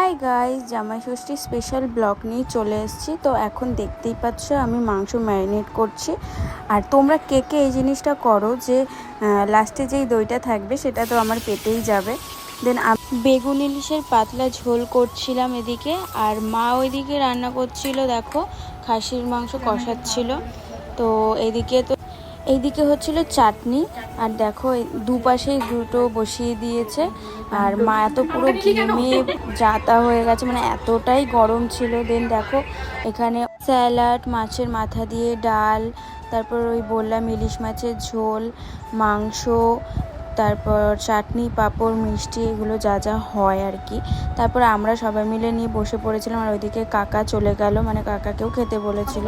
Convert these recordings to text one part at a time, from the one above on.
Hi guys, জামাই ষষ্ঠী special blog নিয়ে চলে এসেছি। তো এখন দেখতেই পাচ্ছ আমি মাংস ম্যারিনেট করছি। আর তোমরা কে কে এই জিনিসটা করো যে লাস্টে যেই দইটা থাকবে সেটা তো আমার পেটেই যাবে। দেন বেগুন ইলিশের পাতলা ঝোল করছিলাম এদিকে, আর মা ওইদিকে রান্না করছিল, দেখো খাসির মাংস কষাচ্ছিল। তো এইদিকে হচ্ছিল চাটনি, আর দেখো দুপাশেই দুটো বসিয়ে দিয়েছে। আর মা এত পুরো ঘেমে যাতা হয়ে গেছে, মানে এতটাই গরম ছিল। দেন দেখো এখানে স্যালাড, মাছের মাথা দিয়ে ডাল, তারপর ওই বললাম ইলিশ মাছের ঝোল, মাংস, তারপর চাটনি, পাঁপড়, মিষ্টি, এগুলো যা যা হয় আর কি। তারপর আমরা সবাই মিলে নিয়ে বসে পড়েছিলাম। আর ওইদিকে কাকা চলে গেল, মানে কাকাকেও খেতে বলেছিল।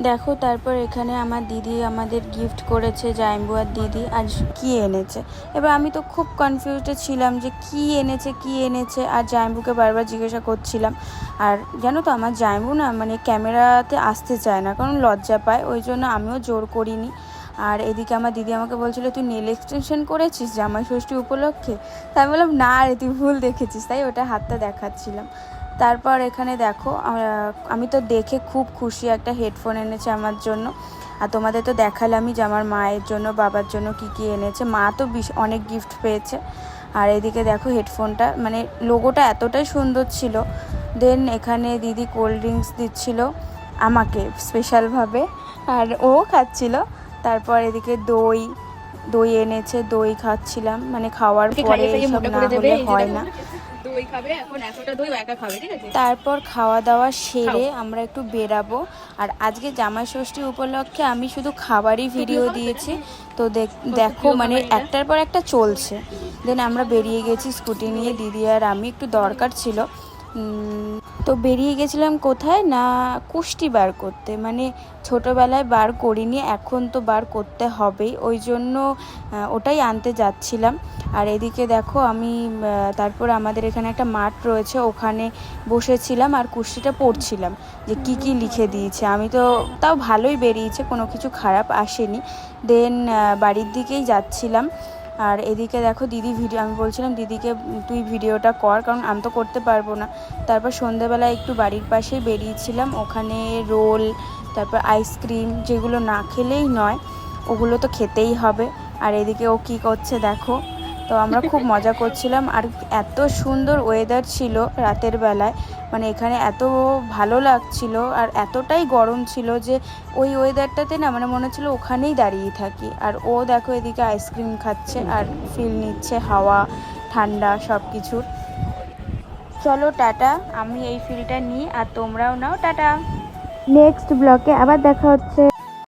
দেখো তারপর এখানে আমার দিদি আমাদের গিফট করেছে, জাইম্বু আর দিদি। আর কি এনেছে, এবার আমি তো খুব কনফিউজড ছিলাম যে কি এনেছে। আর জাইম্বুকে বারবার জিজ্ঞাসা করছিলাম। আর জানো তো আমার জাইম্বু না, মানে ক্যামেরাতে আসতে চায় না, কারণ লজ্জা পায়, ওই জন্য আমিও জোর করিনি। আর এদিকে আমার দিদি আমাকে বলছিল তুই নেল এক্সটেনশন করেছিস জামাই ষষ্ঠী উপলক্ষে। তাই আমি বললাম না রে, তুই ভুল দেখেছিস, তাই ওটা হাতটা দেখাচ্ছিলাম। তারপর এখানে দেখো আমি তো দেখে খুব খুশি, একটা হেডফোন এনেছে আমার জন্য। আর তোমাদের তো দেখালামই যে আমার মায়ের জন্য, বাবার জন্য কি এনেছে। মা তো অনেক গিফট পেয়েছে। আর এদিকে দেখো হেডফোনটা, মানে লোগোটা এতটাই সুন্দর ছিল। দেন এখানে দিদি কোল্ড ড্রিঙ্কস দিচ্ছিল আমাকে স্পেশালভাবে, আর ও খাচ্ছিল। তারপর এদিকে দই এনেছে, দই খাচ্ছিলাম, মানে খাওয়ার পরে এইসব না হলে হয় না। তারপর খাওয়া দাওয়া সেরে আমরা একটু বেরাবো। আর আজকে জামাই ষষ্ঠী উপলক্ষে আমি শুধু খাবারই ভিডিও দিয়েছি। তো দেখো মানে একটার পর একটা চলছে। দেন আমরা বেরিয়ে গেছি স্কুটি নিয়ে, দিদি আর আমি, একটু দরকার ছিল। তো বেরিয়ে গেছিলাম কোথায় না, কুষ্টি বার করতে। মানে ছোটোবেলায় বার করিনি, এখন তো বার করতে হবেই, ওই জন্য ওটাই আনতে যাচ্ছিলাম। আর এদিকে দেখো আমি তারপর আমাদের এখানে একটা মাঠ রয়েছে, ওখানে বসেছিলাম আর কুষ্টিটা পড়ছিলাম যে কি লিখে দিয়েছে। আমি তো তাও ভালোই বেরিয়েছে, কোনো কিছু খারাপ আসেনি। দেন বাড়ির দিকেই যাচ্ছিলাম। আর এদিকে দেখো দিদি আমি বলছিলাম দিদিকে তুই ভিডিওটা কর, কারণ আমি তো করতে পারবো না। তারপর সন্ধেবেলায় একটু বাড়ির পাশেই বেরিয়েছিলাম, ওখানে রোল, তারপর আইসক্রিম, যেগুলো না খেলেই নয় ওগুলো তো খেতেই হবে। আর এদিকে ও কী করছে দেখো। তো আমরা খুব মজা করছিলাম। আর এত সুন্দর ওয়েদার ছিল রাতের বেলায়, মানে এখানে এত ভালো লাগছিল। আর এতটাই গরম ছিল যে ওই ওয়েদারটাতে না, মানে মনে হচ্ছিলো ওখানেই দাঁড়িয়ে থাকি। আর ও দেখো এদিকে আইসক্রিম খাচ্ছে আর ফিল নিচ্ছে হাওয়া, ঠান্ডা সব কিছুর। চলো টাটা, আমি এই ফিলটা নিই আর তোমরাও নাও টাটা। নেক্সট ব্লগে আবার দেখা হচ্ছে।